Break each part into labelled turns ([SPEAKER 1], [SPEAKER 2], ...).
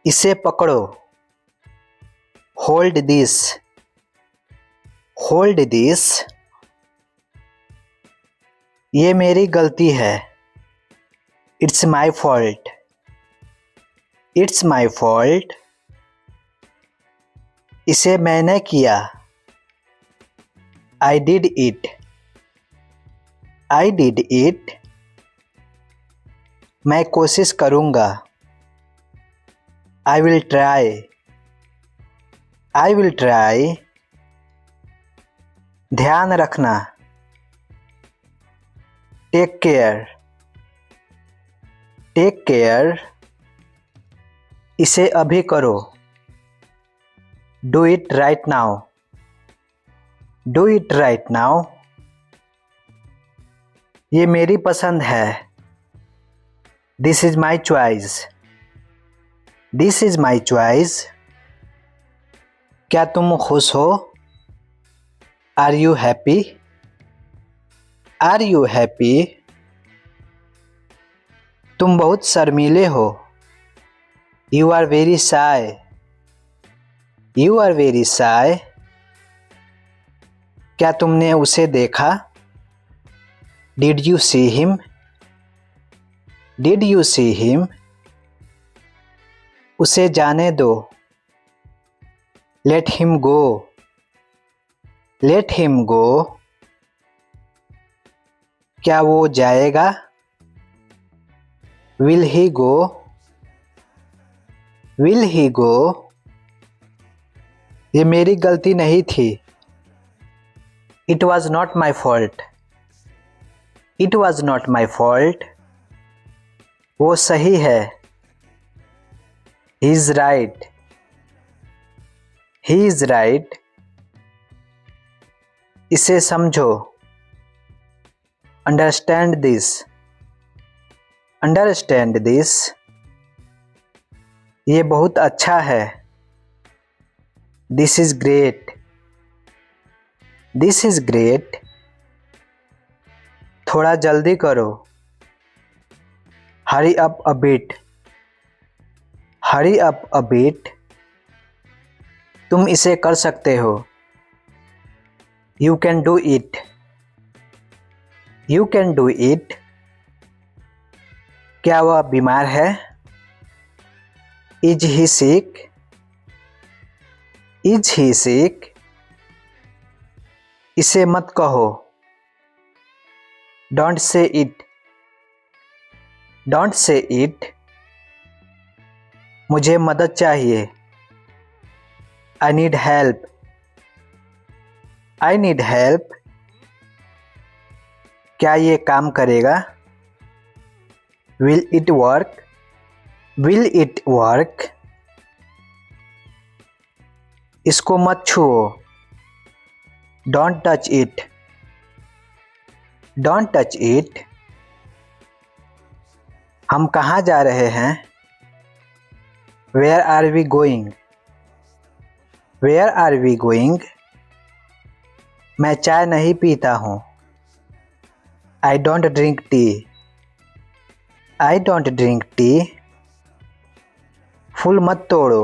[SPEAKER 1] इसे पकड़ो। Hold this. Hold this. ये मेरी गलती है। It's my fault. It's my fault. इसे मैंने किया। I did it. I did it. मैं कोशिश करूँगा। I will try. I will try. ध्यान रखना। Take care. Take care. इसे अभी करो। Do it right now. Do it right now. ये मेरी पसंद है। This is my choice. This is my choice. क्या तुम खुश हो? Are you happy? Are you happy? तुम बहुत शर्मीले हो। You are very shy. You are very shy. क्या तुमने उसे देखा? Did you see him? Did you see him? उसे जाने दो। Let him go. Let him go. क्या वो जाएगा? Will he go? Will he go? ये मेरी गलती नहीं थी। It was not my fault. It was not my fault. वो सही है। He is right. He is right. इसे समझो। Understand this. Understand this. ये बहुत अच्छा है। This is great. This is great. थोड़ा जल्दी करो। Hurry up a bit. Hurry up a bit. तुम इसे कर सकते हो। You can do it. You can do it. क्या वह बीमार है? Is he sick? Is he sick? इसे मत कहो। Don't say it. Don't say it. मुझे मदद चाहिए। I need help. I need help. क्या ये काम करेगा? Will it work? Will it work? इसको मत छुओ। Don't touch it. Don't touch it. हम कहाँ जा रहे हैं? Where are we going? Where are we going? मैं चाय नहीं पीता हूँ। I don't drink tea. I don't drink tea. फूल मत तोड़ो।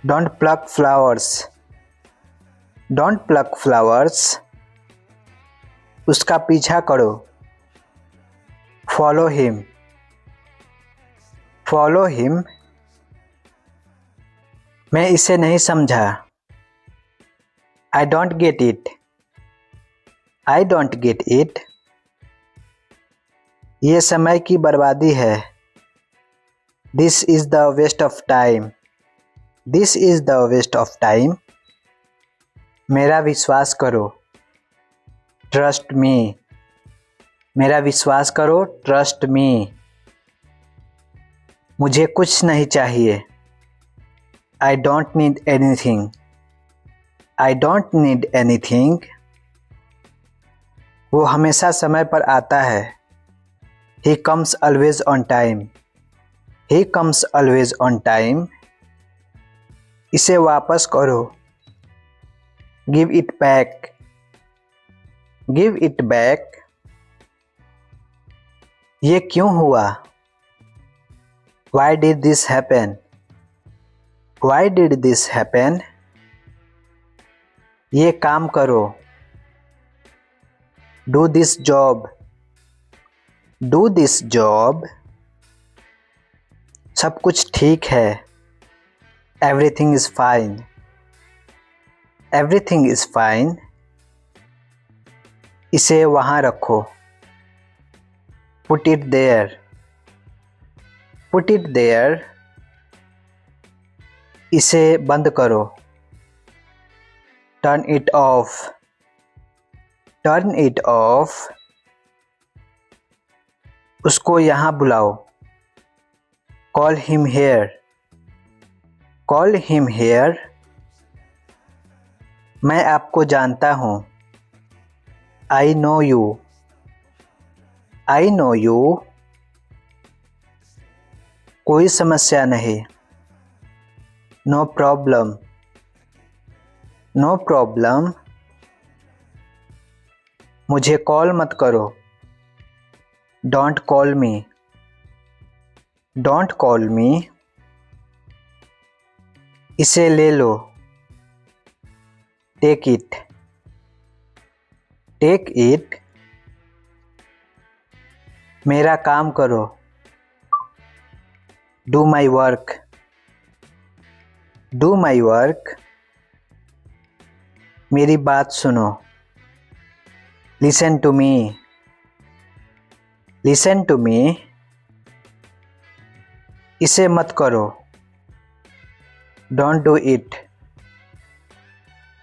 [SPEAKER 1] Don't pluck flowers. Don't pluck flowers. उसका पीछा करो। Follow him. Follow him. मैं इसे नहीं समझा। I don't get it. I don't get it. ये समय की बर्बादी है। This is the waste of time. This is the waste of time. मेरा विश्वास करो। Trust me. मेरा विश्वास करो। Trust me. मुझे कुछ नहीं चाहिए। I don't need anything. I don't need anything. वो हमेशा समय पर आता है। He comes always on time. He comes always on time. इसे वापस करो। Give it back. Give it back. ये क्यों हुआ? Why did this happen? Why did this happen? ये काम करो. Do this job. Do this job. सब कुछ ठीक है. Everything is fine. Everything is fine. इसे वहाँ रखो. Put it there. Put it there. इसे बंद करो. Turn it off. Turn it off. उसको यहाँ बुलाओ. Call him here. Call him here. मैं आपको जानता हूँ. I know you. I know you. कोई समस्या नहीं. No problem. No problem. मुझे कॉल मत करो. Don't call me. Don't call me. इसे ले लो. Take it. Take it. मेरा काम करो. Do my work. Do my work. मेरी बात सुनो. Listen to me. Listen to me. इसे मत करो. Don't do it.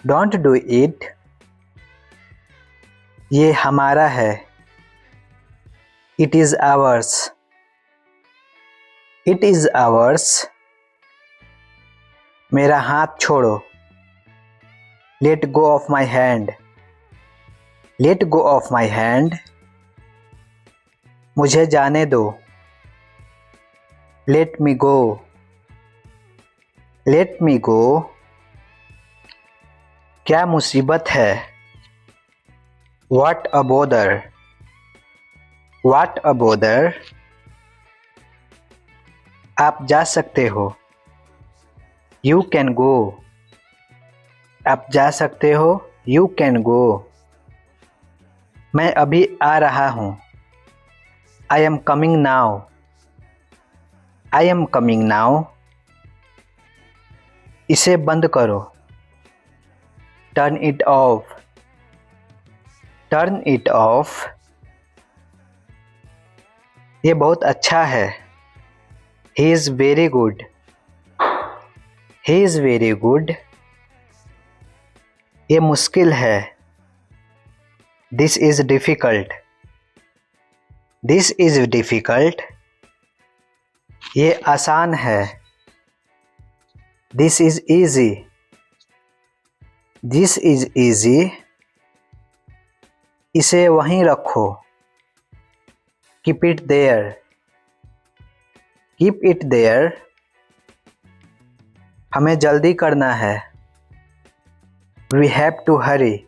[SPEAKER 1] Don't do it. ये हमारा है. It is ours. It is ours. मेरा हाथ छोड़ो. Let go of my hand. Let go of my hand. मुझे जाने दो. Let me go. Let me go. क्या मुसीबत है? What a bother. What a bother. आप जा सकते हो. You can go. आप जा सकते हो. You can go. मैं अभी आ रहा हूँ. I am coming now. I am coming now. इसे बंद करो. Turn it off. Turn it off. ये बहुत अच्छा है. He is very good. He is very good. ये मुश्किल है. This is difficult. This is difficult. ये आसान है. This is easy. This is easy. इसे वहीं रखो. Keep it there. Keep it there. हमें जल्दी करना है. We have to hurry.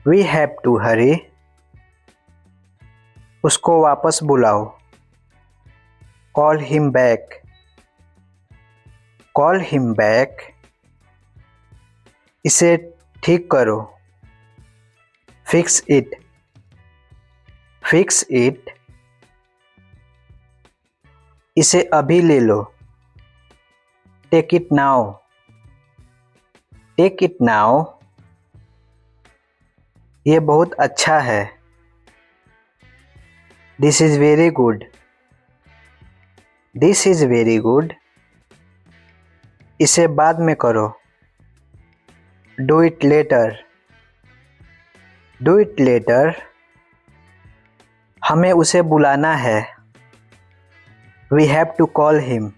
[SPEAKER 1] We have to hurry. उसको वापस बुलाओ. Call him back. Call him back. इसे ठीक करो. Fix it. Fix it. इसे अभी ले लो. Take it now. Take it now. ये बहुत अच्छा है. This is very good. This is very good. इसे बाद में करो. Do it later. Do it later. हमें उसे बुलाना है. We have to call him.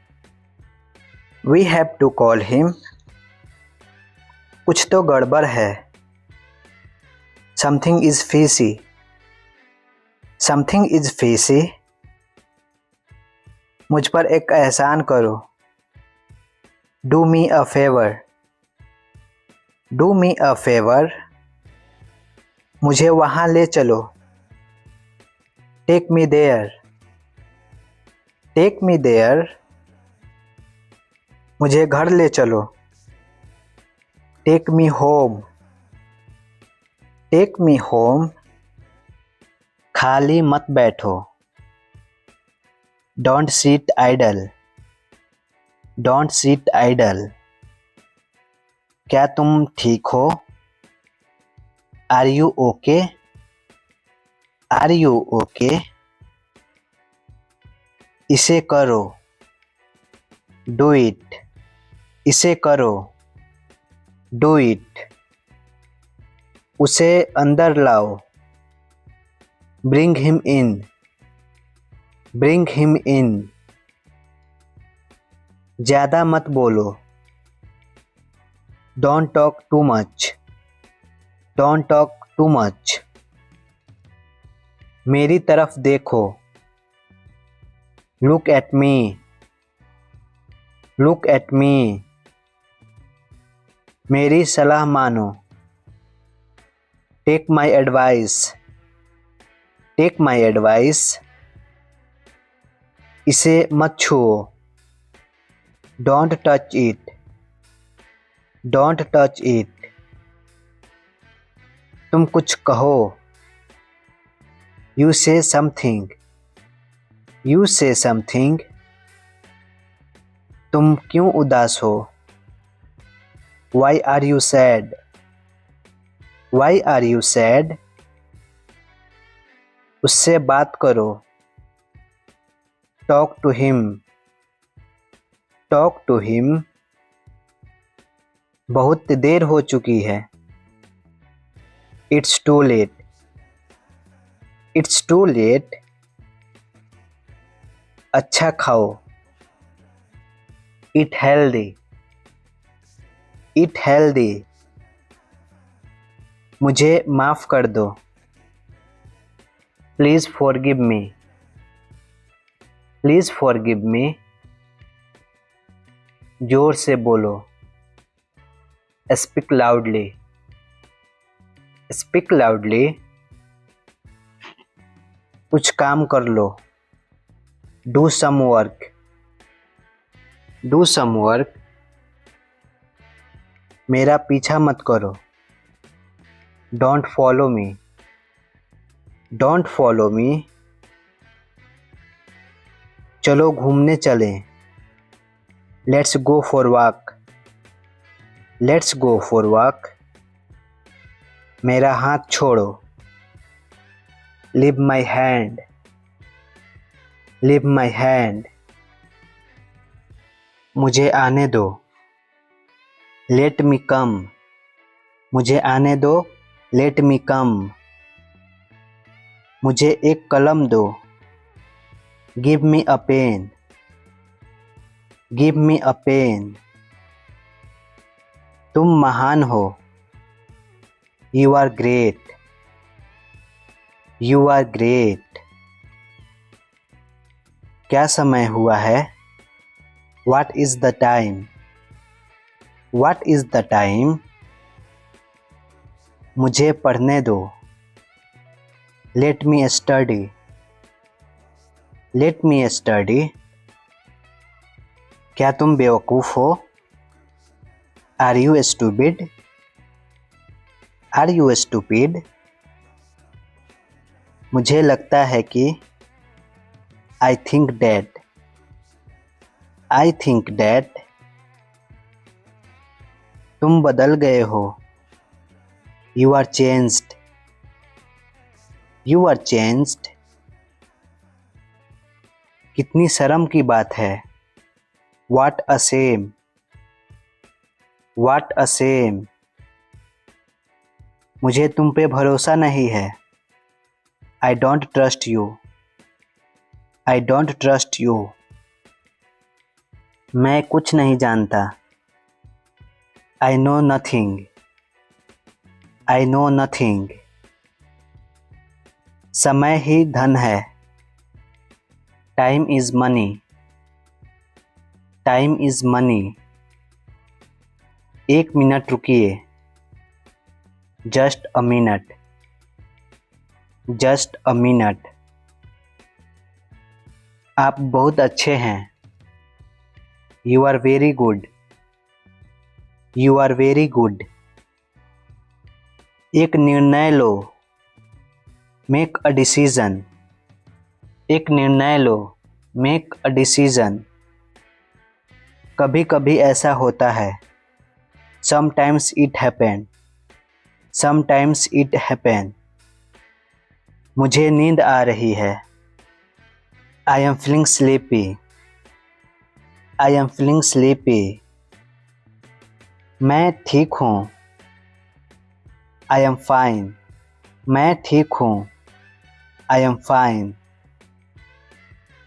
[SPEAKER 1] We have to call him. कुछ तो गड़बड़ है. Something is fishy. Something is fishy. मुझ पर एक एहसान करो. Do me a favor. Do me a favor. मुझे वहाँ ले चलो. Take me there. Take me there, मुझे घर ले चलो। Take me home, take me home, खाली मत बैठो। Don't sit idle, don't sit idle, क्या तुम ठीक हो? Are you okay, are you okay, इसे करो। डू इट, इसे करो। डू इट, उसे अंदर लाओ। Bring him in, bring him in, ज़्यादा मत बोलो। Don't talk too much, don't talk too much, मेरी तरफ देखो। Look at me, look at me, मेरी सलाह मानो। Take my advice, take my advice, इसे मत छुओ। Don't touch it, don't touch it, तुम कुछ कहो। यू से समथिंग, यू से समथिंग, तुम क्यों उदास हो? Why are you sad, why are you sad, उससे बात करो। Talk to him, talk to him, बहुत देर हो चुकी है। It's too late, it's too late, अच्छा खाओ। इट हेल्दी, इट हेल्दी, मुझे माफ़ कर दो। Please forgive me, please forgive मी, जोर से बोलो। स्पीक लाउडली, स्पीक लाउडली, कुछ काम कर लो। Do some work, do some work, मेरा पीछा मत करो। Don't follow me, don't follow me, चलो घूमने चलें। Let's go for walk, let's go for walk, मेरा हाथ छोड़ो। Leave my hand, leave my hand, मुझे आने दो। लेट मी कम, मुझे आने दो। लेट मी कम, मुझे एक कलम दो। Give me a pen, give me a pen, तुम महान हो। You are great, you are great, क्या समय हुआ है? What is the time? What is the time? मुझे पढ़ने दो। Let me study, let me study, क्या तुम बेवकूफ़ हो? Are you stupid? Are you stupid? मुझे लगता है कि I think that, I think that, तुम बदल गए हो। You are changed, you are changed, कितनी शर्म की बात है। What a shame, what a shame, मुझे तुम पे भरोसा नहीं है। I don't trust you, I don't trust you, मैं कुछ नहीं जानता। I know nothing, I know nothing, समय ही धन है। Time is money, time is money, एक मिनट रुकिए। Just a minute, just a minute, आप बहुत अच्छे हैं। You are very good. You are very good. एक निर्णय लो। Make a decision. एक निर्णय लो। Make a decision. कभी कभी ऐसा होता है। Sometimes it happen. Sometimes it happen. मुझे नींद आ रही है। I am feeling sleepy. I am feeling sleepy. मैं ठीक हूँ। I am fine. मैं ठीक हूँ। I am fine.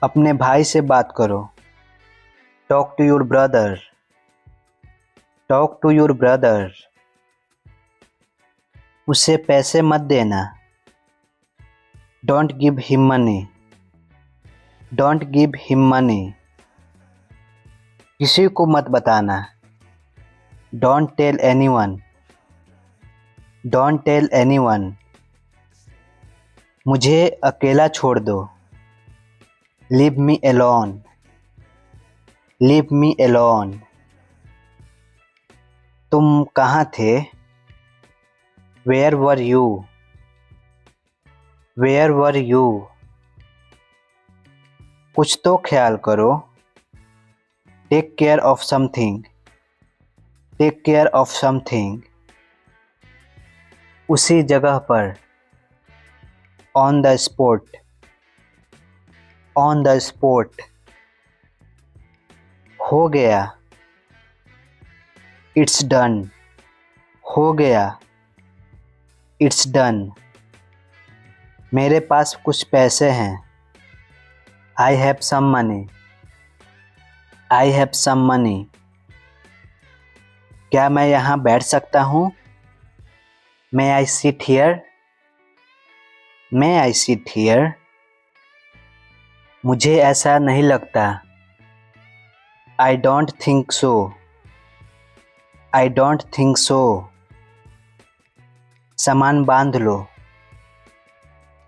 [SPEAKER 1] अपने भाई से बात करो। Talk to your brother. Talk to your brother. उसे पैसे मत देना। Don't give him money. Don't give him money. किसी को मत बताना। Don't tell anyone. Don't tell anyone. मुझे अकेला छोड़ दो। Leave me alone. Leave me alone. तुम कहाँ थे? Where were you? Where were you? कुछ तो ख्याल करो। Take care of something. Take care of something. उसी जगह पर। On the spot. On the spot. हो गया। It's done. हो गया। It's done. मेरे पास कुछ पैसे हैं। I have some money. I have some money. क्या मैं यहाँ बैठ सकता हूँ? May I sit here? May I sit here? मुझे ऐसा नहीं लगता। I don't think so. I don't think so. सामान बांध लो।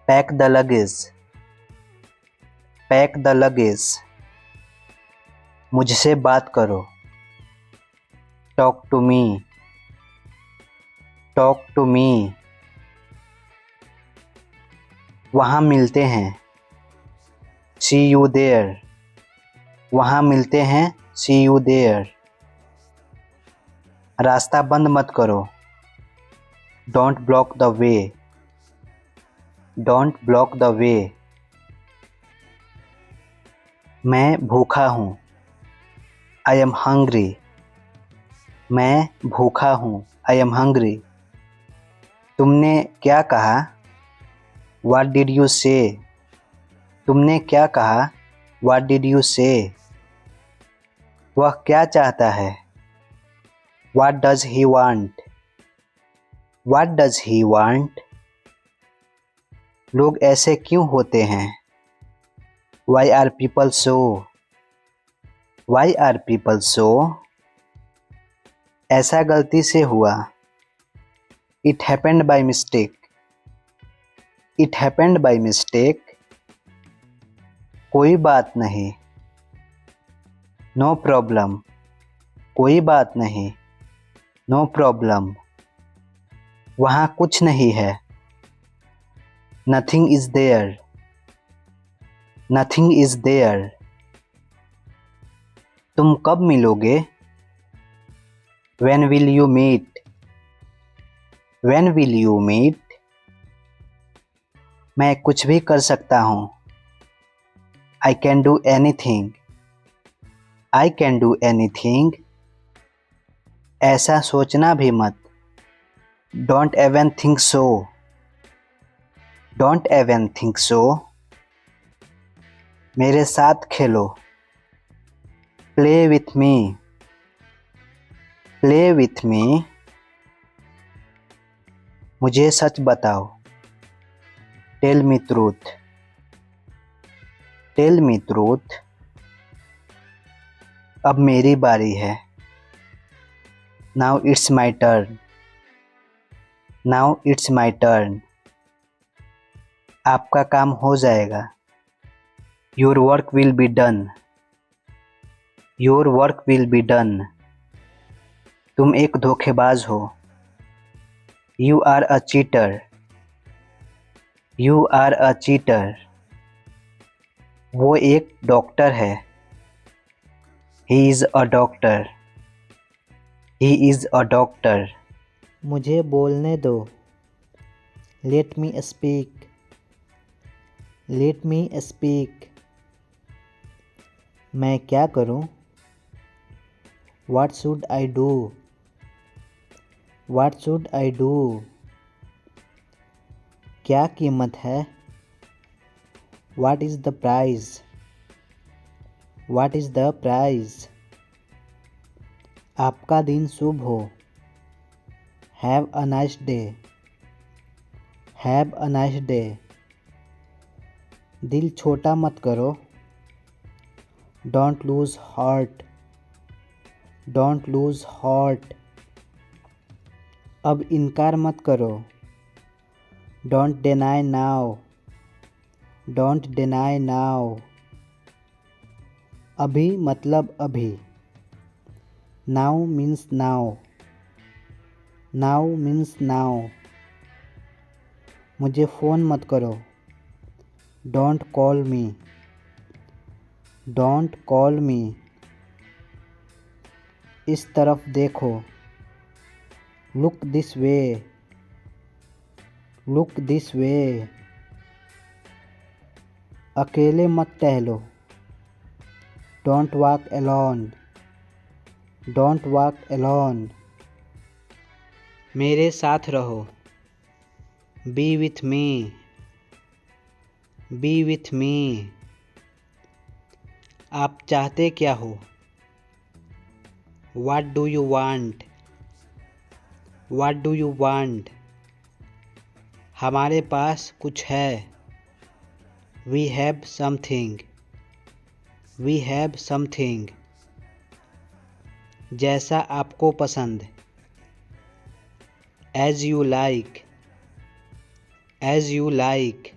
[SPEAKER 1] Pack the luggage. Pack the luggage. मुझसे बात करो। Talk to me. Talk to me. वहाँ मिलते हैं। See you there. वहाँ मिलते हैं। See you there. रास्ता बंद मत करो। Don't block the way. Don't block the way. मैं भूखा हूँ। I am hungry. मैं भूखा हूँ। I am hungry. तुमने क्या कहा? What did you say? तुमने क्या कहा? What did you say? वह क्या चाहता है? What does he want? What does he want? लोग ऐसे क्यों होते हैं? Why are people so? Why are people so? ऐसा गलती से हुआ। It happened by mistake. It happened by mistake. कोई बात नहीं। No problem. कोई बात नहीं। No problem. वहाँ कुछ नहीं है। Nothing is there. Nothing is there. तुम कब मिलोगे? When will you meet? When will you meet? मैं कुछ भी कर सकता हूँ। I can do anything. I can do anything. ऐसा सोचना भी मत। Don't even think so. Don't even think so. मेरे साथ खेलो। Play with me. Play with me. मुझे सच बताओ। Tell me truth. Tell me truth. अब मेरी बारी है। Now it's my turn. Now it's my turn. आपका काम हो जाएगा। Your work will be done. Your work will be done. तुम एक धोखेबाज हो। You are a cheater. You are a cheater. वो एक डॉक्टर है। He is a doctor. He is a doctor.
[SPEAKER 2] मुझे बोलने दो। Let me speak. Let me speak. मैं क्या करूं? What should I do? What should I do? क्या कीमत है? What is the price? What is the price? आपका दिन शुभ हो। Have a nice day. Have a nice day. दिल छोटा मत करो। Don't lose heart. Don't lose heart. अब इनकार मत करो। Don't deny now. Don't deny now. अभी मतलब अभी। Now means now. Now means now. मुझे फ़ोन मत करो। Don't call me. Don't call मी। इस तरफ देखो। Look this way. Look this वे। अकेले मत टहलो। Don't walk alone. Don't walk alone. मेरे साथ रहो। Be with me. Be with me. आप चाहते क्या हो? What do you want? What do you want? हमारे पास कुछ है। We have something. We have something. जैसा आपको पसंद। As you like. As you like.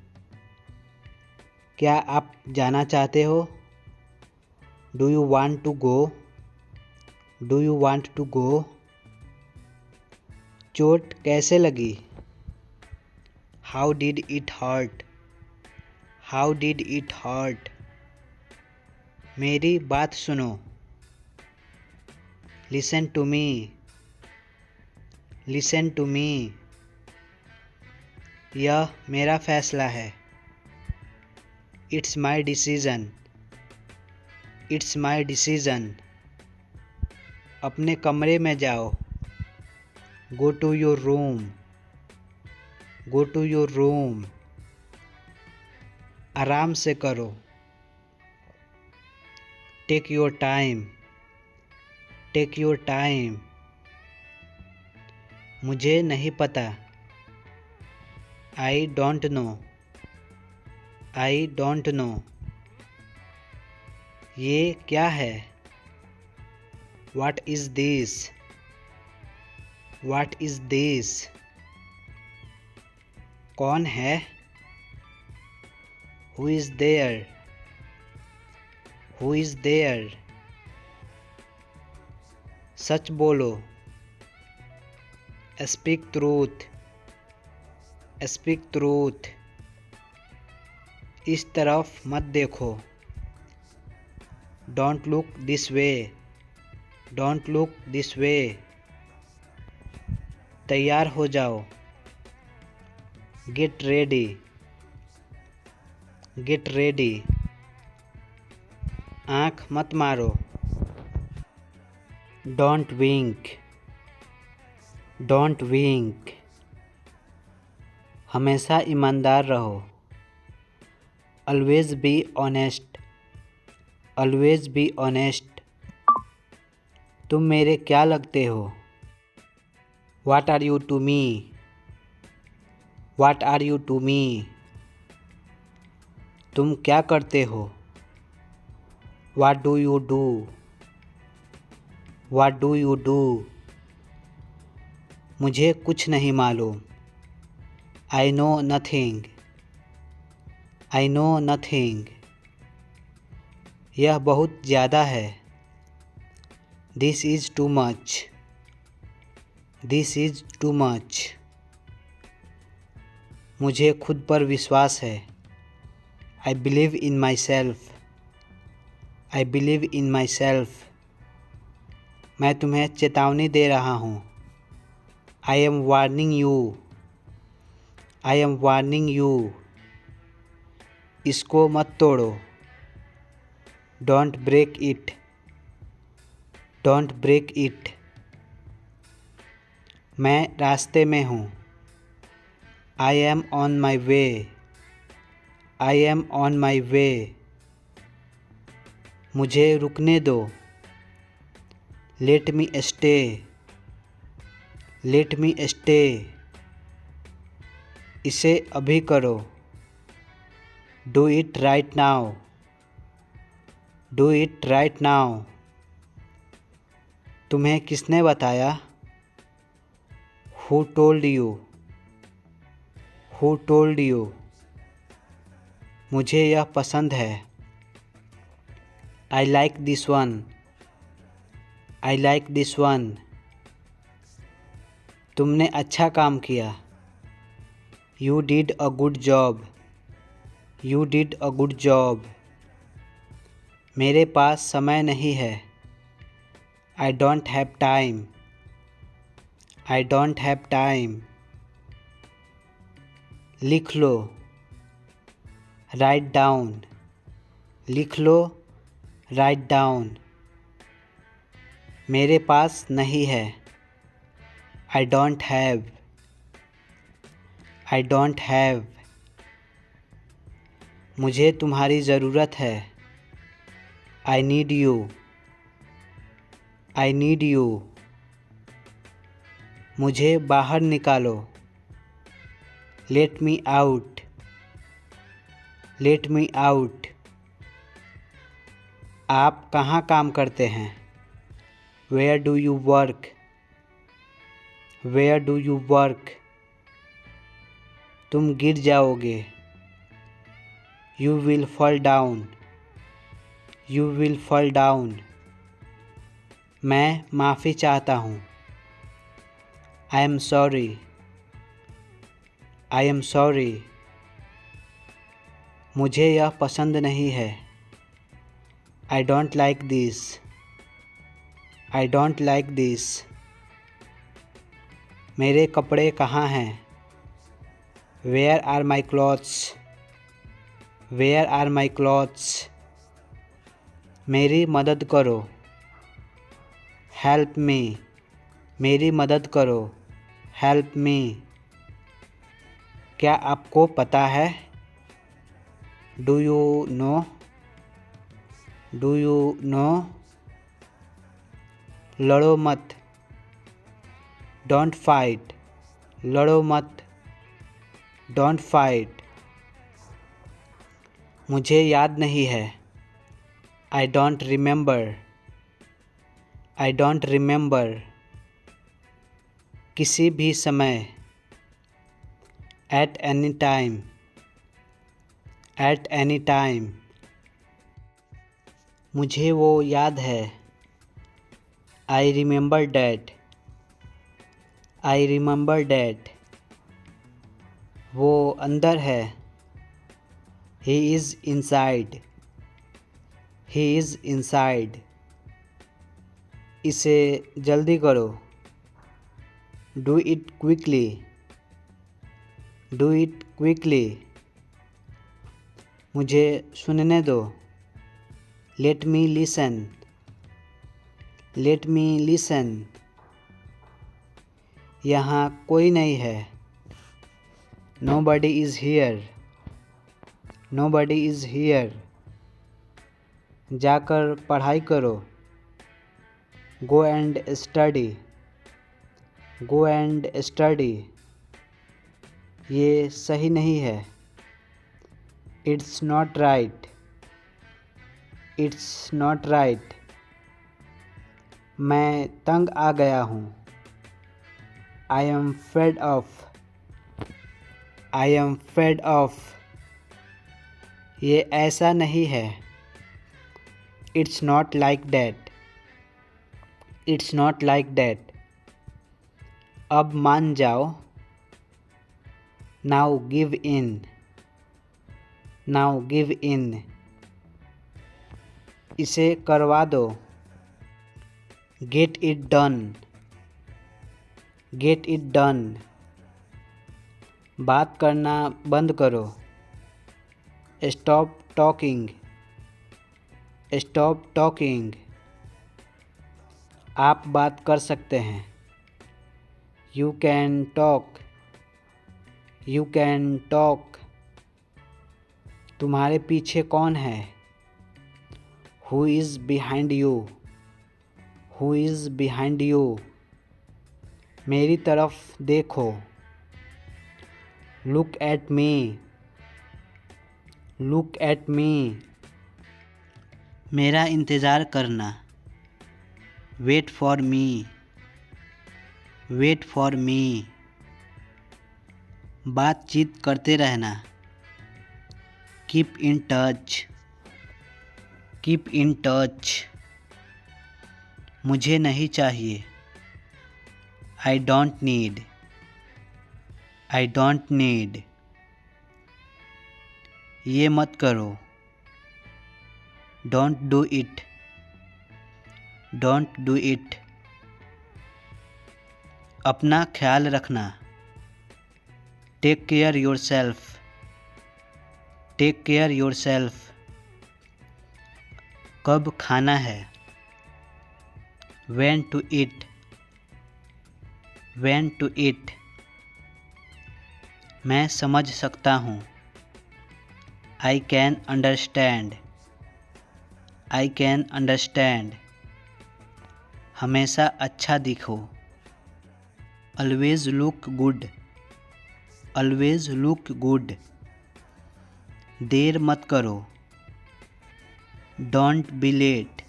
[SPEAKER 2] क्या आप जाना चाहते हो? Do you want to go? Do you want to go? चोट कैसे लगी? How did it hurt? How did it hurt? मेरी बात सुनो। Listen to me. Listen to me. यह मेरा फैसला है। It's my decision. It's my decision. अपने कमरे में जाओ। Go to your room. Go to your room. आराम से करो। Take your time. Take your time. मुझे नहीं पता। I don't know. I don't know. ये क्या है? What is this? What is this? कौन है? Who is there? Who is there? सच बोलो। Speak truth. Speak truth. इस तरफ मत देखो। Don't look this way. Don't look this way. तैयार हो जाओ। Get ready. Get ready. आँख मत मारो। Don't wink. Don't wink. हमेशा ईमानदार रहो। Always be honest. Always be honest. तुम मेरे क्या लगते हो? What are you to me? What are you to me? तुम क्या करते हो? What do you do? What do you do? मुझे कुछ नहीं मालूम। I know nothing. I know nothing. यह बहुत ज़्यादा है। This is too much. This is too much. मुझे खुद पर विश्वास है। I believe in myself. I believe in myself. मैं तुम्हें चेतावनी दे रहा हूँ। I am warning you. I am warning you. इसको मत तोड़ो। Don't break it. Don't break it. मैं रास्ते में हूँ। I am on my way. I am on my way. मुझे रुकने दो। Let me stay. Let me stay. इसे अभी करो। Do it right now. Do it right now. तुम्हें किसने बताया? Who told you. Who told you. मुझे यह पसंद है। I like this one. I like this one. तुमने अच्छा काम किया। You did a good job. You did a good job. मेरे पास समय नहीं है। I don't have time. I don't have time. लिख लो। Write down. लिख लो। Write down. मेरे पास नहीं है। I don't have. I don't have. मुझे तुम्हारी ज़रूरत है। I need you. I need you. मुझे बाहर निकालो। Let me out. Let me out. आप कहाँ काम करते हैं? Where do you work. Where do you work. तुम गिर जाओगे। You will fall down. You will fall down. मैं माफ़ी चाहता हूँ। I am sorry. I am sorry. मुझे यह पसंद नहीं है। I don't like this. I don't like this. मेरे कपड़े कहाँ हैं? Where are my clothes. Where are my clothes. मेरी मदद करो। Help me. मेरी मदद करो। Help me. क्या आपको पता है? Do you know. Do you know. लड़ो मत। Don't fight. लड़ो मत। Don't fight. मुझे याद नहीं है। I don't remember. I don't remember. किसी भी समय। At any time. At any time. मुझे वो याद है। I remember that. I remember that. वो अंदर है। He is inside. He is inside. इसे जल्दी करो। Do it quickly. Do it quickly. मुझे सुनने दो। Let me listen. Let me listen. यहाँ कोई नहीं है। Nobody is here. Nobody is here. जाकर पढ़ाई करो। Go and study. Go and study. ये सही नहीं है। It's not right. It's not right. मैं तंग आ गया हूँ। I am fed off. I am fed off. ये ऐसा नहीं है। It's not like that. It's not like that. अब मान जाओ. Now give in. Now give in. इसे करवा दो. Get it done. Get it done. बात करना बंद करो. Stop talking. Stop talking. आप बात कर सकते हैं. You can talk. You can talk. तुम्हारे पीछे कौन है? Who is behind you? Who is behind you? मेरी तरफ देखो. Look at me. Look at me. मेरा इंतज़ार करना. Wait for me. Wait for me. बातचीत करते रहना. Keep in touch. Keep in touch. मुझे नहीं चाहिए. I don't need. I don't need. ये मत करो. Don't do it. Don't do it. अपना ख्याल रखना. Take care yourself. Take care yourself. कब खाना है? When to eat. When to eat. मैं समझ सकता हूँ. I can understand. I can understand. हमेशा अच्छा दिखो. Always look good. Always look good. देर मत करो. Don't be late.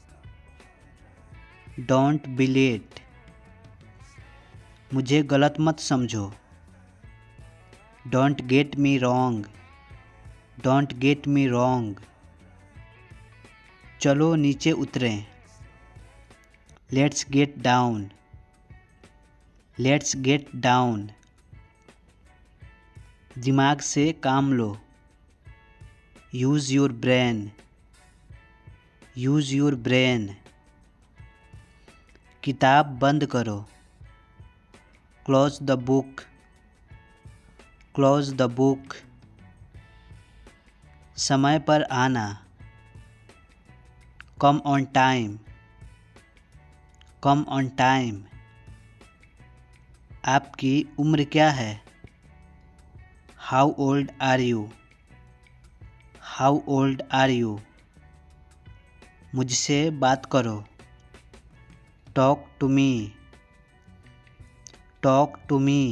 [SPEAKER 2] Don't be late. मुझे गलत मत समझो. Don't get me wrong. Don't get me wrong. चलो नीचे उतरें. Let's get down. Let's get down. दिमाग से काम लो. Use your brain. Use your brain. किताब बंद करो. Close the book. Close the book. समय पर आना. Come on time. Come on time. आपकी उम्र क्या है? How old are you? How old are you? मुझसे बात करो. Talk to me. Talk to me.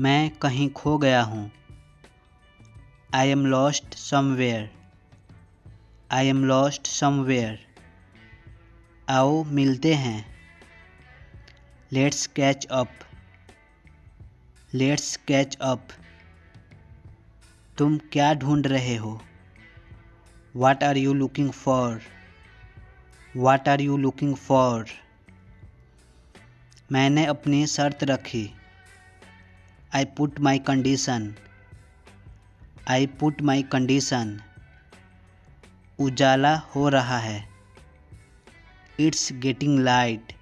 [SPEAKER 2] मैं कहीं खो गया हूँ. I am lost somewhere. I am lost somewhere. आओ मिलते हैं. Let's catch up. Let's catch up. तुम क्या ढूंढ रहे हो? What are you looking for? What are you looking for? मैंने अपनी शर्त रखी. I put my condition. I put my condition. उजाला हो रहा है. It's getting light.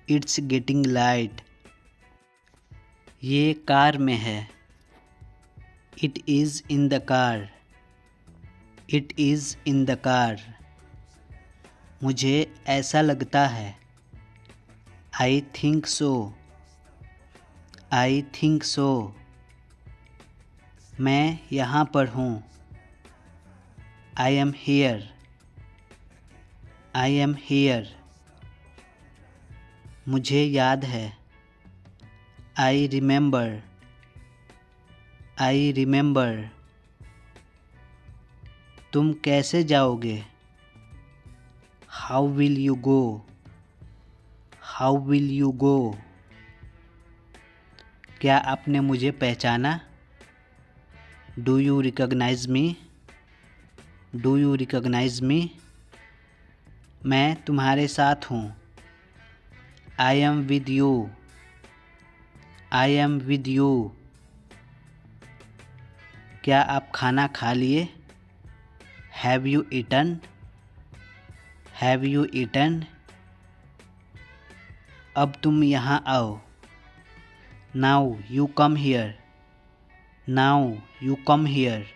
[SPEAKER 2] It's getting light. ये कार में है. It is in the car. It is in the car. मुझे ऐसा लगता है. I think so. I think so. मैं यहाँ पर हूँ. I am here. I am here. मुझे याद है. I remember. I remember. तुम कैसे जाओगे? How will you go? How will you go? क्या आपने मुझे पहचाना? Do you recognize me? Do you recognize me? मैं तुम्हारे साथ हूँ। I am with you. I am with you. क्या आप खाना खा लिए? Have you eaten? Have you eaten? अब तुम यहाँ आओ। Now you come here. Now you come here.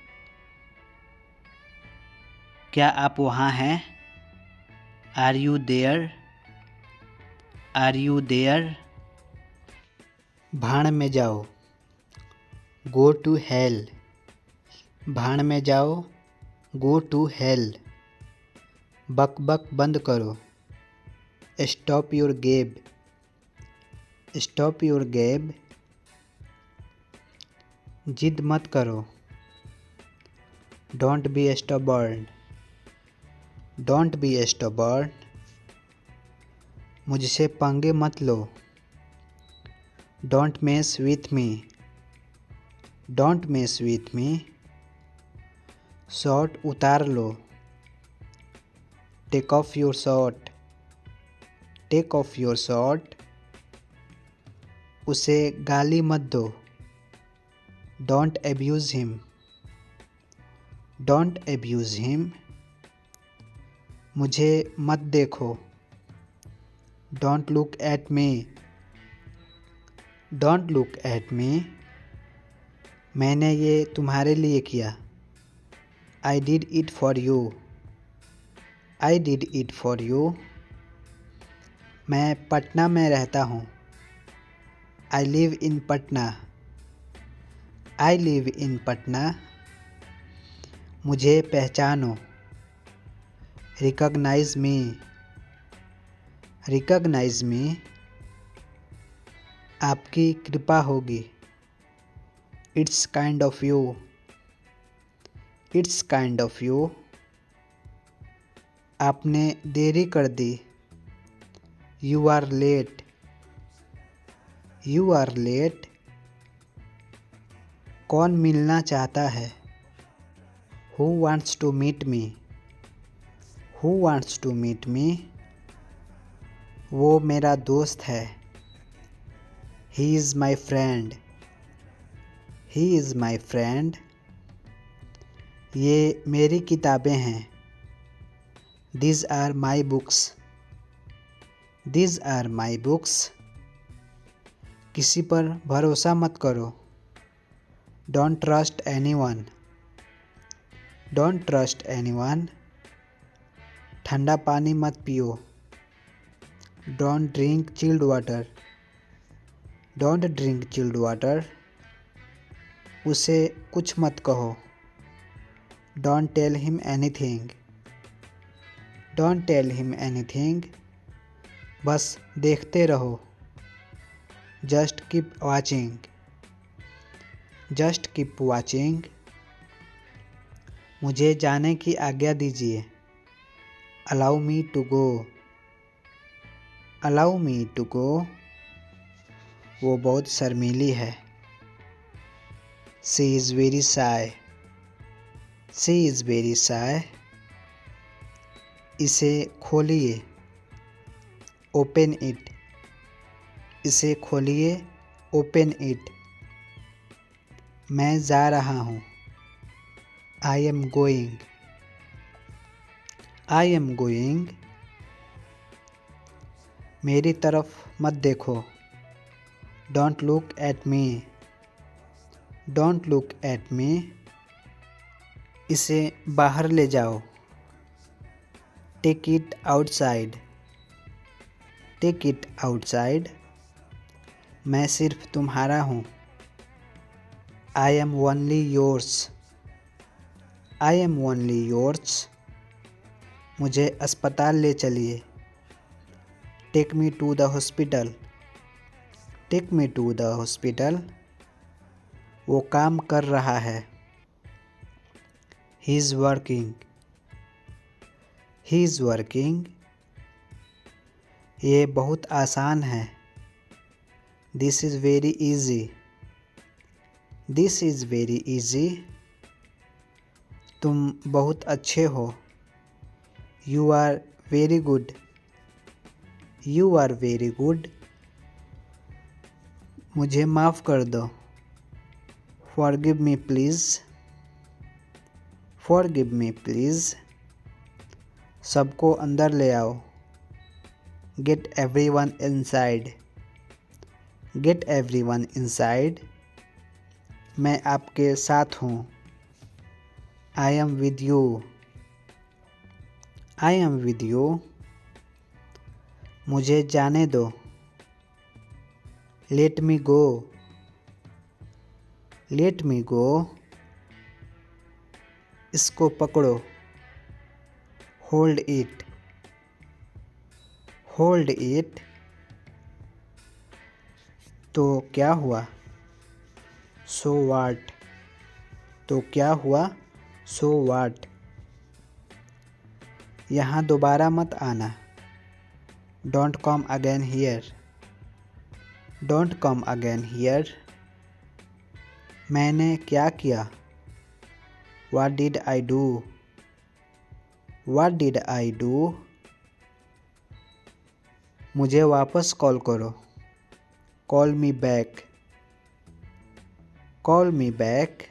[SPEAKER 2] क्या आप वहाँ हैं? Are you there? Are you there? भाड़ में जाओ। Go to hell. भाड़ में जाओ। Go to hello. बक बक बंद करो। Stop your gab. Stop your gab. जिद मत करो। Don't be stubborn. Don't be stubborn. मुझसे पंगे मत लो। Don't mess with me. Don't mess with me. Short उतार लो। Take off your short. Take off your short. उसे गाली मत दो। Don't abuse him. Don't abuse him. मुझे मत देखो। Don't look at me. Don't look at me. मैंने ये तुम्हारे लिए किया। I did it for you. I did it for you. मैं पटना में रहता हूँ। I live in Patna. I live in Patna. मुझे पहचानो। Recognize me. Recognize me. आपकी कृपा होगी। It's kind of you. It's kind of you. आपने देरी कर दी। You are late. You are late. कौन मिलना चाहता है? Who wants to meet me. Who wants to meet me. वो मेरा दोस्त है। He is my friend. He is my friend. ये मेरी किताबें हैं। These are my books. These are my books. किसी पर भरोसा मत करो। Don't trust anyone. Don't trust anyone. ठंडा पानी मत पियो। Don't drink chilled water. Don't drink chilled water. उसे कुछ मत कहो। Don't tell him anything. Don't tell him anything. बस देखते रहो। Just keep watching. Just keep watching. मुझे जाने की आज्ञा दीजिए। Allow me to go. Allow me to go. वो बहुत शर्मीली है। She is very shy. She is very shy. इसे खोलिए। Open it. इसे खोलिए। Open it. मैं जा रहा हूँ। I am going. I am going. मेरी तरफ मत देखो। Don't look at me. Don't look at me. इसे बाहर ले जाओ। Take it outside. Take it outside. मैं सिर्फ तुम्हारा हूँ। I am only yours. I am only yours. मुझे अस्पताल ले चलिए। Take me to the hospital. Take me to the hospital. वो काम कर रहा है। He is working. He is working. ये बहुत आसान है। This is very easy. This is very easy. तुम बहुत अच्छे हो। You are very good. You are very good. मुझे माफ़ कर दो। Forgive me please. Forgive me please. सबको अंदर ले आओ। Get everyone inside. Get everyone inside. मैं आपके साथ हूँ। I am with you. I am with you. मुझे जाने दो। Let me go. Let me go. इसको पकड़ो। Hold it. Hold it. तो क्या हुआ? सो वाट। तो क्या हुआ? सो वाट। यहाँ दोबारा मत आना। Don't come again here. Don't come again here. मैंने क्या किया? What did I do? What did I do? मुझे वापस कॉल करो। Call me back. Call me back.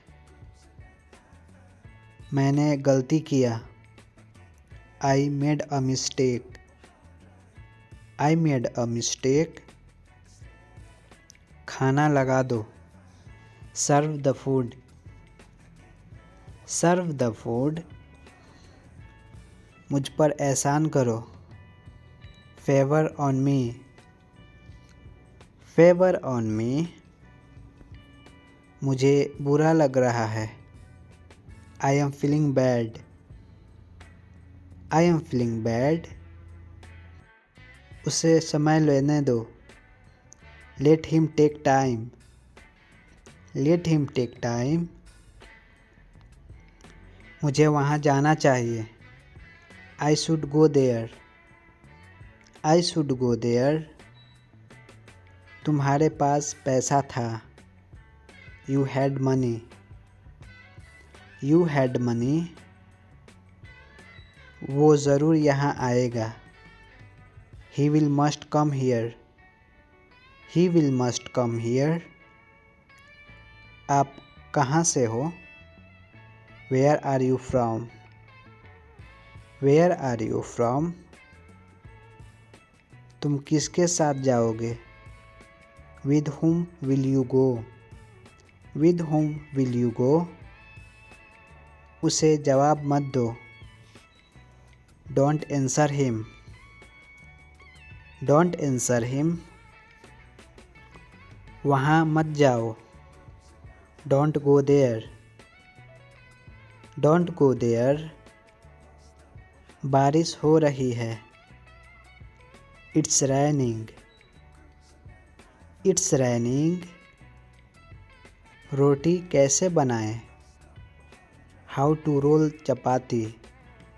[SPEAKER 2] मैंने गलती किया। I made a mistake. I made a mistake. खाना लगा दो। Serve the food. Serve the food. मुझ पर एहसान करो। Favour on me. Favour on me. मुझे बुरा लग रहा है। I am feeling bad. I am feeling bad. उसे समय लेने दो। Let him take time. Let him take time. मुझे वहाँ जाना चाहिए। I should go there. I should go there. तुम्हारे पास पैसा था। You had money. You had money. वो ज़रूर यहाँ आएगा। He will must come here. He will must come here. आप कहाँ से हो? Where are you from? Where are you from? तुम किसके साथ जाओगे? With whom will you go? With whom will you go? उसे जवाब मत दो। Don't answer him. Don't answer him. वहाँ मत जाओ। Don't go there. Don't go there. बारिश हो रही है। It's raining. It's raining. रोटी कैसे बनाएं? हाउ टू रोल चपाती,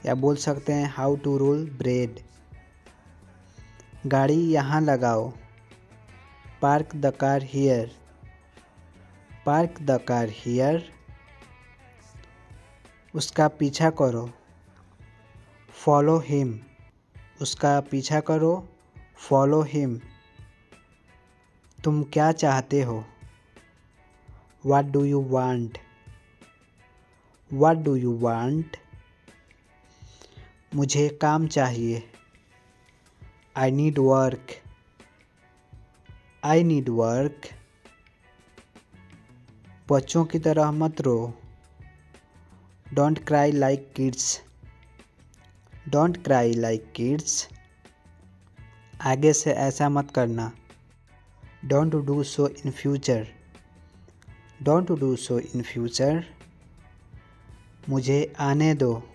[SPEAKER 2] या बोल सकते हैं हाउ टू रोल ब्रेड। गाड़ी यहाँ लगाओ। Park the car here. Park the car here. उसका पीछा करो। Follow him. उसका पीछा करो। Follow him. तुम क्या चाहते हो? What do you want? What do you want? मुझे काम चाहिए। I need work. I need work. बच्चों की तरह मत रो। Don't cry like kids. Don't cry like kids. आगे से ऐसा मत करना। Don't do so in future. Don't do so in future. मुझे आने दो।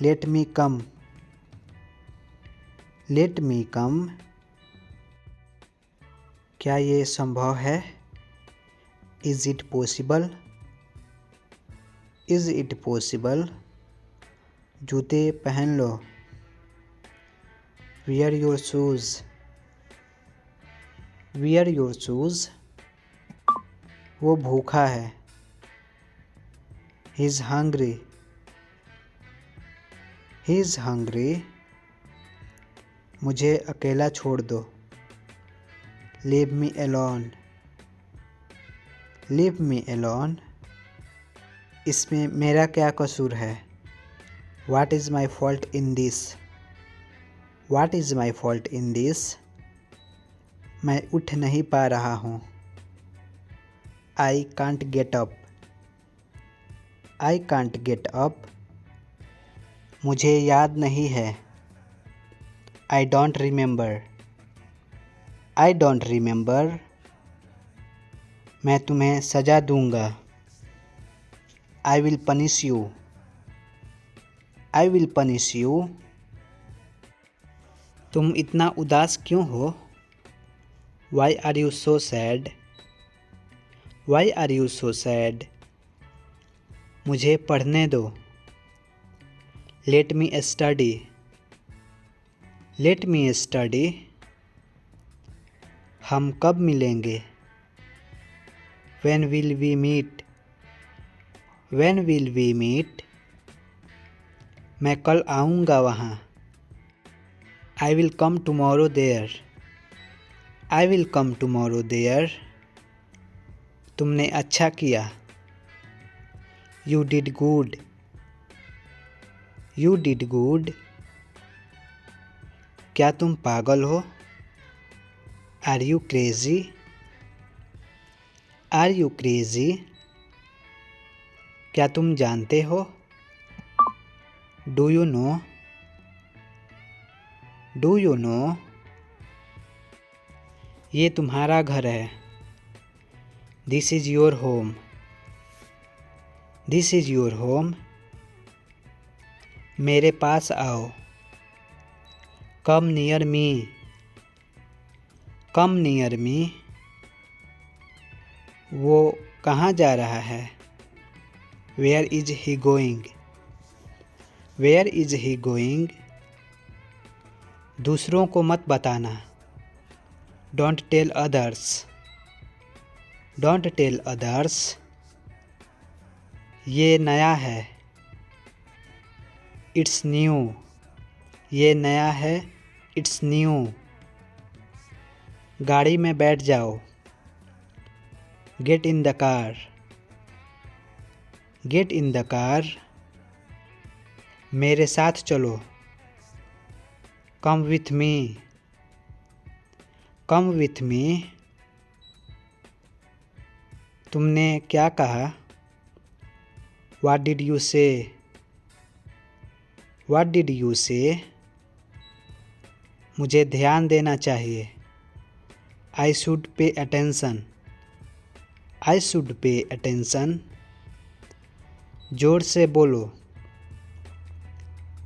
[SPEAKER 2] Let me come. Let me come. क्या ये संभव है? Is it possible? Is it possible? जूते पहन लो। Wear your shoes. Wear your shoes. वो भूखा है। He is hungry, he is hungry. मुझे अकेला छोड़ दो, leave me alone, leave me alone. इसमें मेरा क्या कसूर है, what is my fault in this, what is my fault in this. मैं उठ नहीं पा रहा हूँ, I can't get up, I can't get up. मुझे याद नहीं है, I don't remember, I don't remember. मैं तुम्हें सज़ा दूंगा, I will punish you, I will punish you. तुम इतना उदास क्यों हो, why are you so sad, why are you so sad. मुझे पढ़ने दो, let me study, let me study. हम कब मिलेंगे, when will we meet, when will we meet. मैं कल आऊँगा वहाँ, आई will come tomorrow there, I will come tomorrow there. तुमने अच्छा किया, you did good, you did good. क्या तुम पागल हो, are you crazy, are you crazy. क्या तुम जानते हो, do you know, do you know. ये तुम्हारा घर है, this is your home, this is your home. मेरे पास आओ, come near me, come near me. वो कहाँ जा रहा है, where is he going, where is he going. दूसरों को मत बताना, don't tell others, don't tell others. ये नया है, इट्स न्यू, ये नया है, इट्स न्यू। गाड़ी में बैठ जाओ, get in the car, get in the car. मेरे साथ चलो, come with me, come with me. तुमने क्या कहा, व्हाट डिड यू से, व्हाट डिड यू से। मुझे ध्यान देना चाहिए, I should pay attention, I should pay attention. जोर से बोलो,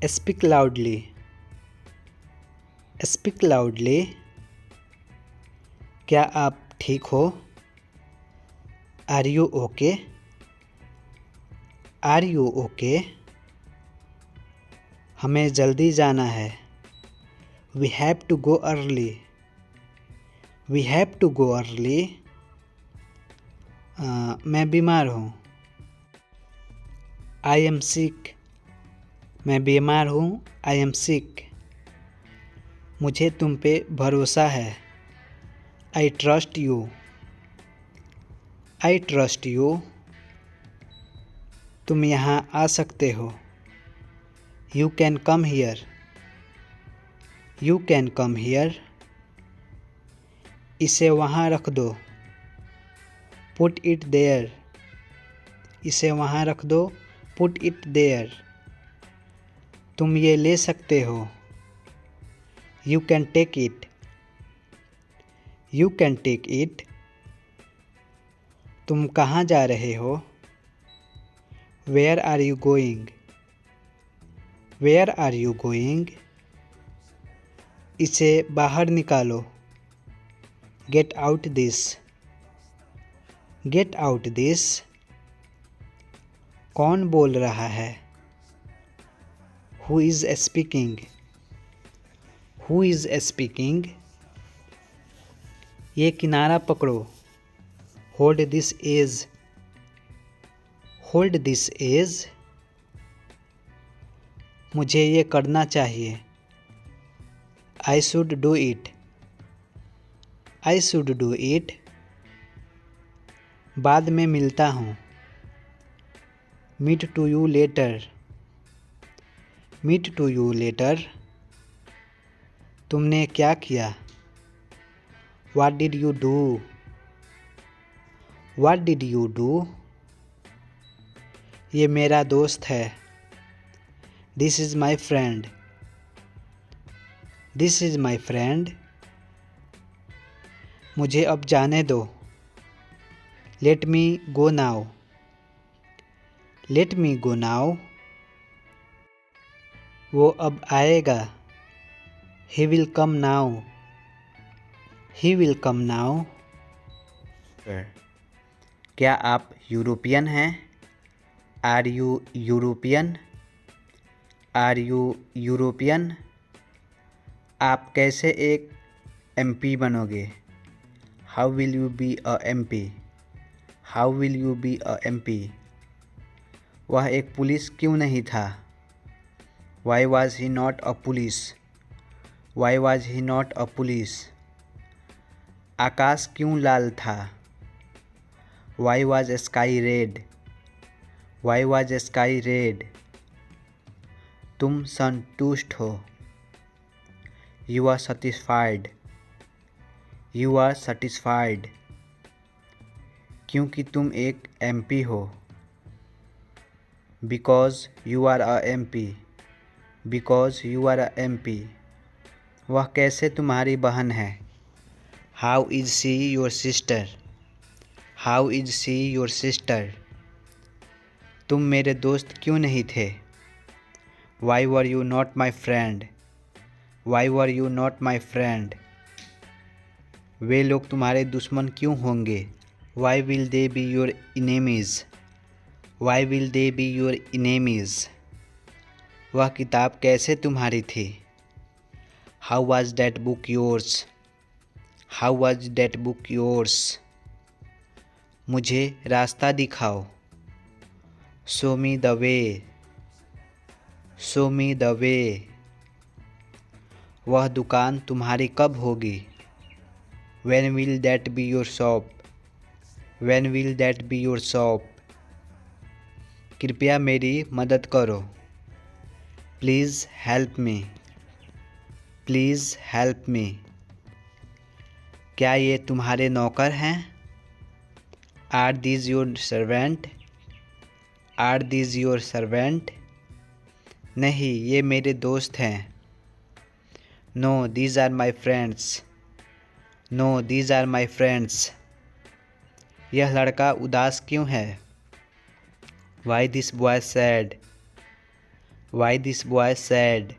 [SPEAKER 2] स्पीक लाउडली, स्पीक लाउडली। क्या आप ठीक हो, are you okay, are you okay. हमें जल्दी जाना है, we have to go early, we have to go early. मैं बीमार हूँ, आई एम सिक, मैं बीमार हूँ, आई एम सिक। मुझे तुम पे भरोसा है, I trust you, I trust you. तुम यहाँ आ सकते हो, you can come here, you can come here. इसे वहाँ रख दो, पुट इट देयर, इसे वहाँ रख दो, पुट इट देयर। तुम ये ले सकते हो, you can take it, you can take it. तुम कहाँ जा रहे हो, where are you going, where are you going. इसे बाहर निकालो, get out this, get out this. कौन बोल रहा है, who is speaking, who is speaking. ये किनारा पकड़ो, hold this edge, hold this edge, मुझे ये करना चाहिए। I should do it, I should do it. बाद में मिलता हूँ। Meet to you later, meet to you later. तुमने क्या किया? What did you do, what did you do. ये मेरा दोस्त है। This is my friend, this is my friend. मुझे अब जाने दो। Let me go now, let me go now. वो अब आएगा। He will come now, he will come now. क्या आप यूरोपियन हैं? Are you European, are you European. आप कैसे एक MP बनोगे? How will you be a MP, how will you be a MP। वह एक पुलिस क्यों नहीं था? Why was he not a police, why was he not a police. आकाश क्यों लाल था? Why was sky red, why was sky red. तुम संतुष्ट हो। You are satisfied, you are satisfied. क्योंकि तुम एक MP हो। Because you are a MP, because you are a MP। वह कैसे तुम्हारी बहन है? How is she your sister, how is she your sister. तुम मेरे दोस्त क्यों नहीं थे? Why were you not my friend, why were you not my friend. वे लोग तुम्हारे दुश्मन क्यों होंगे? Why will they be your enemies, why will they be your enemies. वह किताब कैसे तुम्हारी थी? How was that book yours, how was that book yours. मुझे रास्ता दिखाओ। Show me the way, show me the वे। वह दुकान तुम्हारी कब होगी? When will that be your shop, when will that be your shop. कृपया मेरी मदद करो। Please help me, please help me. क्या ये तुम्हारे नौकर हैं? Are these your servant, are these your servant. नहीं, ये मेरे दोस्त हैं। No these are my friends, no these are my friends. यह लड़का उदास क्यों है? Why this boy sad, why this boy sad.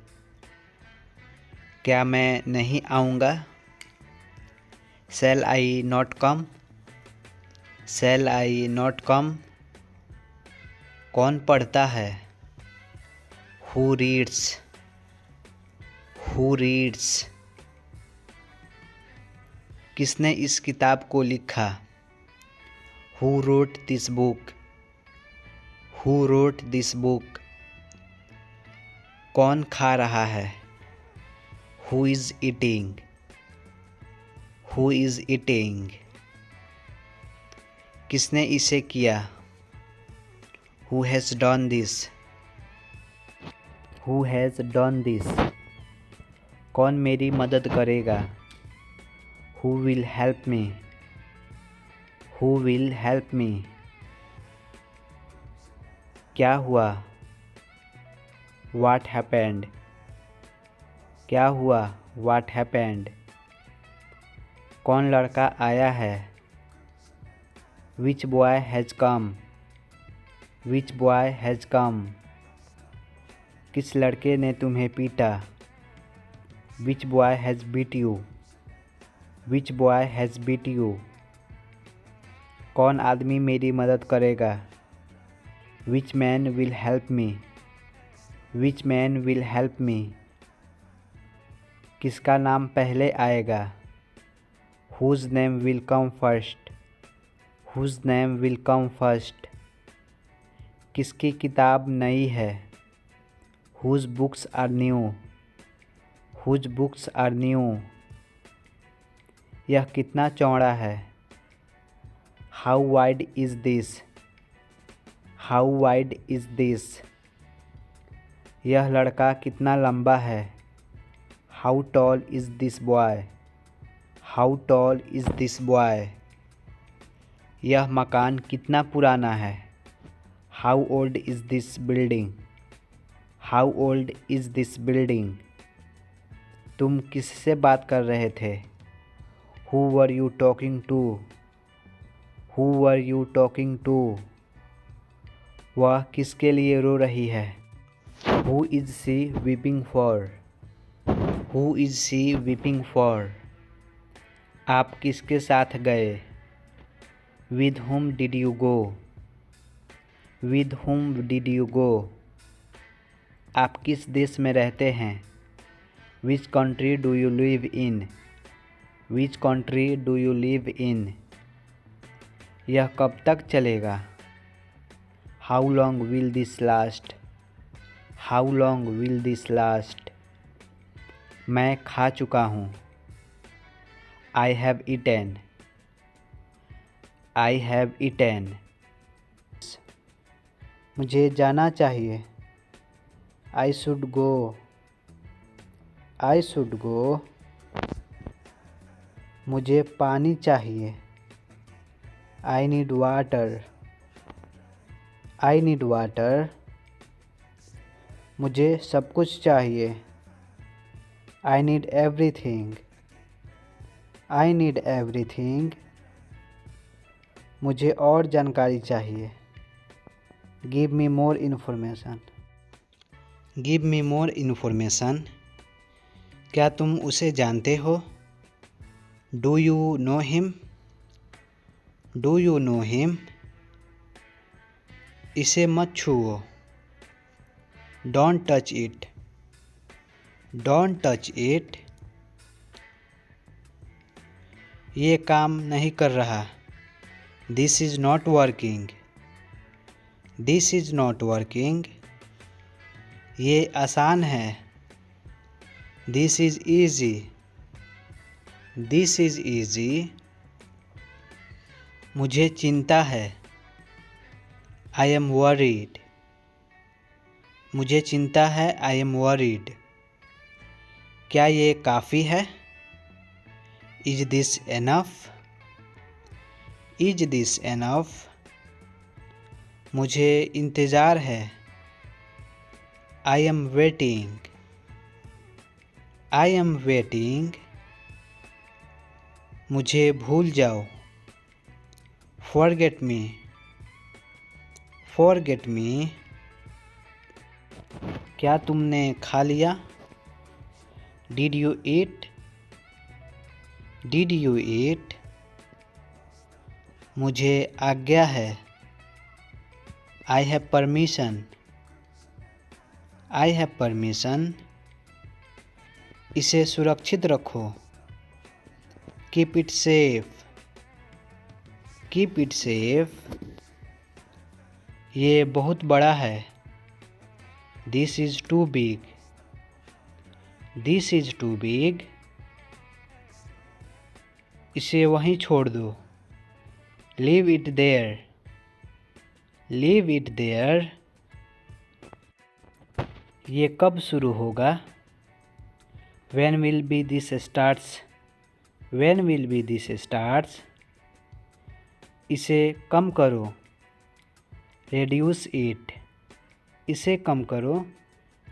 [SPEAKER 2] क्या मैं नहीं आऊँगा? Shall I not come, shall I not come. कौन पढ़ता है? Who reads, who reads. किसने इस किताब को लिखा? Who wrote this book, who wrote this book. कौन खा रहा है? Who is eating, who is eating. किसने इसे किया? Who has done this, who has done this. कौन मेरी मदद करेगा? Who will help me, who will help me. क्या हुआ? व्हाट हैपेंड, क्या हुआ? What happened. कौन लड़का आया है? Which boy has come, which boy has come. किस लड़के ने तुम्हें पीटा? Which boy has beat you, which boy has beat you. कौन आदमी मेरी मदद करेगा? Which man will help me, which man will help me. किसका नाम पहले आएगा? Whose name will come first, whose name will come first. किसकी किताब नई है? Whose books are new? Whose books are new? यह कितना चौड़ा है? How wide is this? How wide is this? यह लड़का कितना लंबा है? How tall is this boy? How tall is this boy? यह मकान कितना पुराना है? How old is this building? How old is this building? तुम किससे बात कर रहे थे? Who were you talking to? Who were you talking to? वह किसके लिए रो रही है? Who is she weeping for? Who is she weeping for? आप किसके साथ गए? With whom did you go? With whom did you go? आप किस देश में रहते हैं? Which country do you live in? Which country do you live in? यह कब तक चलेगा? How long will this last? How long will this last? मैं खा चुका हूँ. I have eaten. I have eaten. मुझे जाना चाहिए. I should go. I should go. मुझे पानी चाहिए. I need water. I need water. मुझे सब कुछ चाहिए. I need everything. I need everything. मुझे और जानकारी चाहिए. Give me more information. Give me more information. क्या तुम उसे जानते हो? Do you know him? Do you know him? इसे मत छुओ. Don't touch it. Don't touch it. ये काम नहीं कर रहा. This is not working. This is not working. ये आसान है. This is easy. This is easy. मुझे चिंता है. I am worried. मुझे चिंता है. I am worried. क्या ये काफ़ी है? Is this enough? Is this enough? मुझे इंतज़ार है. I am waiting. I am waiting. मुझे भूल जाओ. Forget me. Forget me. क्या तुमने खा लिया? Did you eat? Did you eat? मुझे आज्ञा है. I have permission. I have permission. इसे सुरक्षित रखो. Keep it safe. Keep it safe. ये बहुत बड़ा है. This is too big. This is too big. इसे वहीं छोड़ दो. Leave it there. Leave it there. ये कब शुरू होगा? When will be this starts? When will be this starts? इसे कम करो. Reduce it. इसे कम करो.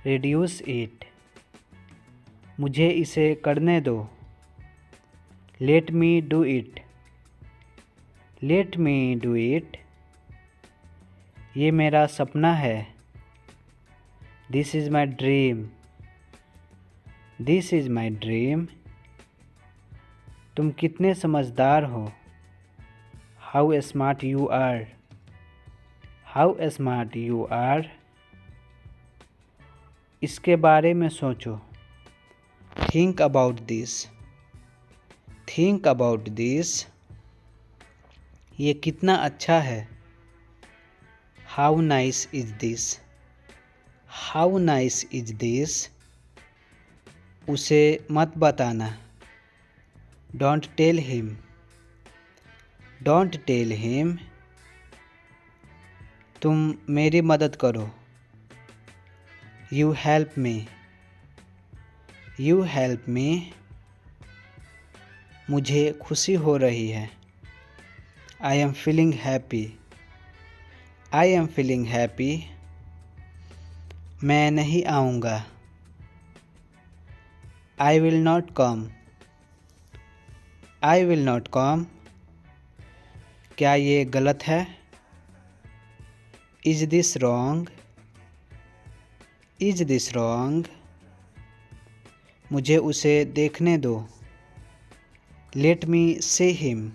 [SPEAKER 2] Reduce it. मुझे इसे करने दो. Let me do it. Let me do it. ये मेरा सपना है. This is my dream. This is my dream. तुम कितने समझदार हो. How smart you are. How smart you are. इसके बारे में सोचो. Think about this. Think about this. ये कितना अच्छा है. How nice is this, how nice is this. उसे मत बताना, don't tell him, don't tell him. तुम मेरी मदद करो, you help me, you help me. मुझे खुशी हो रही है, I am feeling happy, I am feeling happy. मैं नहीं आऊँगा, I will not come, I will not come. क्या ये गलत है, is this wrong, is this wrong. मुझे उसे देखने दो, let me see him,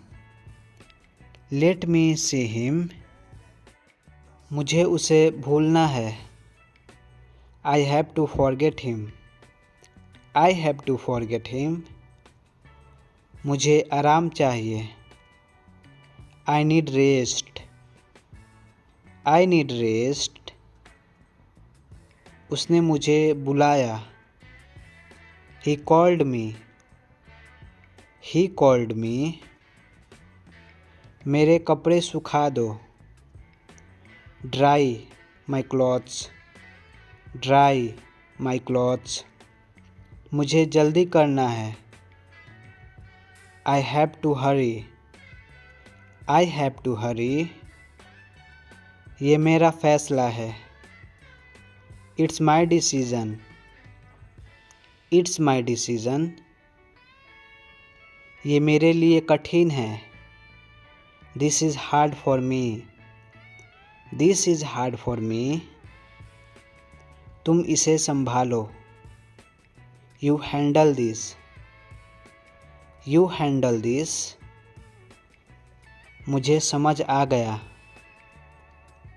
[SPEAKER 2] let me see him. मुझे उसे भूलना है, I have to forget him, I have to forget him. मुझे आराम चाहिए, I need rest, I need rest. उसने मुझे बुलाया, he called me, he called me. मेरे कपड़े सुखा दो, dry my clothes, dry my clothes. मुझे जल्दी करना है, I have to hurry, I have to hurry. ये मेरा फैसला है, it's my decision, it's my decision. ये मेरे लिए कठिन है, this is hard for me, this is hard for me. तुम इसे संभालो, you handle this, you handle this. मुझे समझ आ गया,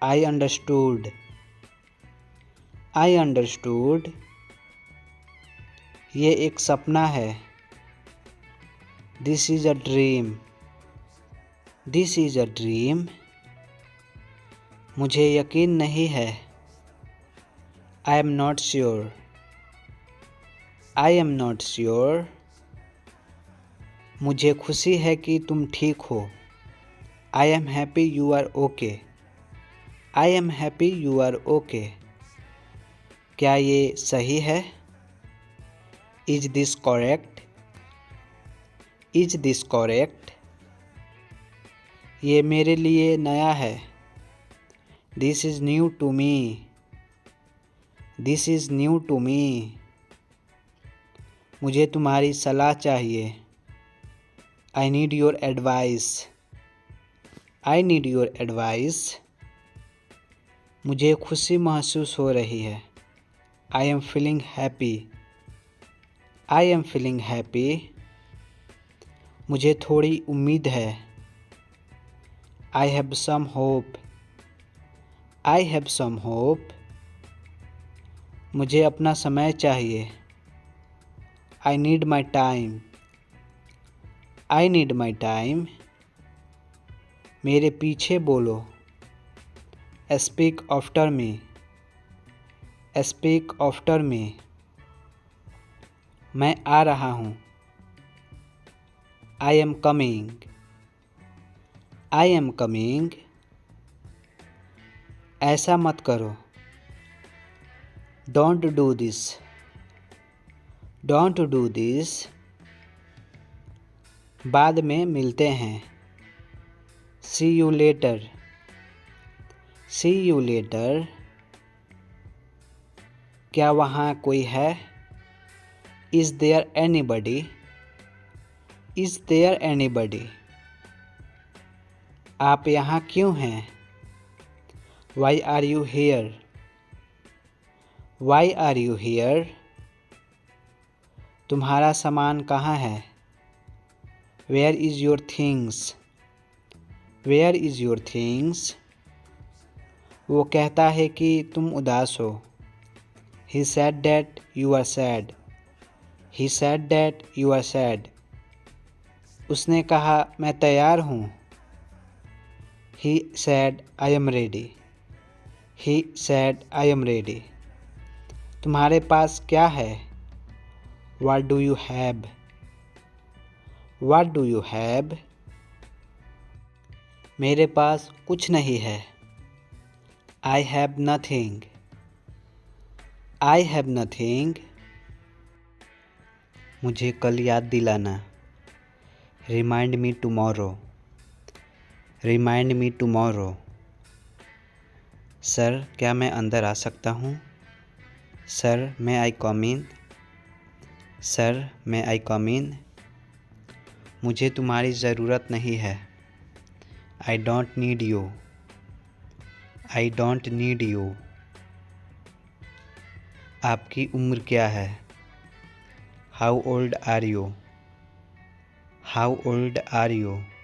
[SPEAKER 2] आई अंडरस्टूड, आई अंडरस्टूड। ये एक सपना है, this is a dream, this is a dream. मुझे यकीन नहीं है, I am not sure, I am not sure. मुझे खुशी है कि तुम ठीक हो, I am happy you are okay, I am happy you are okay. क्या ये सही है, is this correct, is this correct. ये मेरे लिए नया है, this is new to me, this is new to me. मुझे तुम्हारी सलाह चाहिए, I need your advice, I need your advice. मुझे खुशी महसूस हो रही है, I am feeling happy, I am feeling happy. मुझे थोड़ी उम्मीद है, I have some hope, I have some hope. मुझे अपना समय चाहिए, I need my time, I need my time. मेरे पीछे बोलो, speak after me, speak after me. मैं आ रहा हूँ, I am coming, I am coming. ऐसा मत करो, don't do this, don't do this. बाद में मिलते हैं, see you later, see you later. क्या वहाँ कोई है, is there anybody, is there anybody. आप यहाँ क्यों हैं, why are you here, why are you here. तुम्हारा सामान कहाँ है, where is your things, where is your things. वो कहता है कि तुम उदास हो, he said that you are sad, he said that you are sad. उसने कहा मैं तैयार हूँ, he said I am ready, He said, I am ready. तुम्हारे पास क्या है? What do you have? What do you have? मेरे पास कुछ नहीं है. I have nothing. I have nothing. मुझे कल याद दिलाना. Remind me tomorrow. Remind me tomorrow. Sir, क्या मैं अंदर आ सकता हूँ? Sir, may I come in? Sir, may I come in? मुझे तुम्हारी ज़रूरत नहीं है. I don't need you. I don't need you. आपकी उम्र क्या है? How old are you? How old are you?